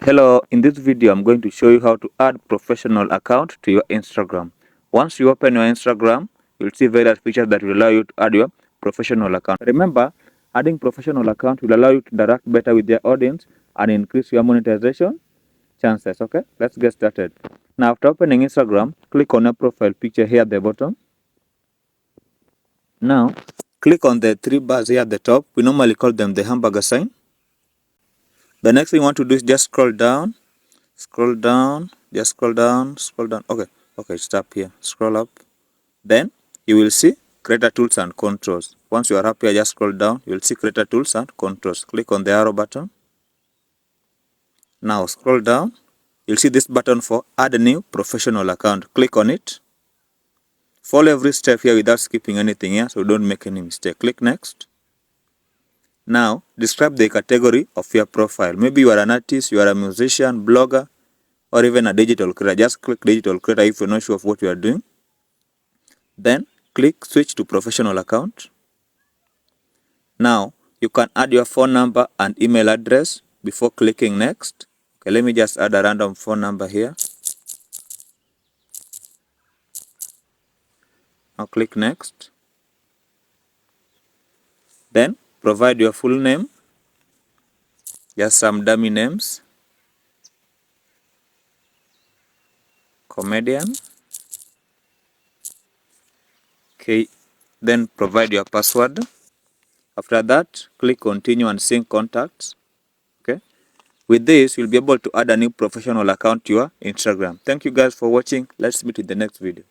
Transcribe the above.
Hello, in this video I'm going to show you how to add professional account to your Instagram. Once you open your Instagram, you'll see various features that will allow you to add your professional account. Remember, adding professional account will allow you to interact better with your audience and increase your monetization chances. Okay, let's get started. Now, after opening Instagram, click on your profile picture here at the bottom. Now, click on the three bars here at the top. We normally call them the hamburger sign. The next thing you want to do is just scroll down, just scroll down. Okay, stop here, scroll up. Then you will see creator tools and controls. Once you are up here, just scroll down, you will see creator tools and controls. Click on the arrow button. Now scroll down, you'll see this button for add a new professional account. Click on it. Follow every step here without skipping anything here, so don't make any mistake. Click next. Now, describe the category of your profile. Maybe you are an artist, you are a musician, blogger, or even a digital creator. Just click digital creator if you're not sure of what you are doing. Then, click switch to professional account. Now, you can add your phone number and email address before clicking next. Okay, let me just add a random phone number here. Now, click next. Then, provide your full name. Just some dummy names. Comedian. Okay, then provide your password. After that, click continue and sync contacts. Okay, with this you'll be able to add a new professional account to your Instagram. Thank you guys for watching. Let's meet in the next video.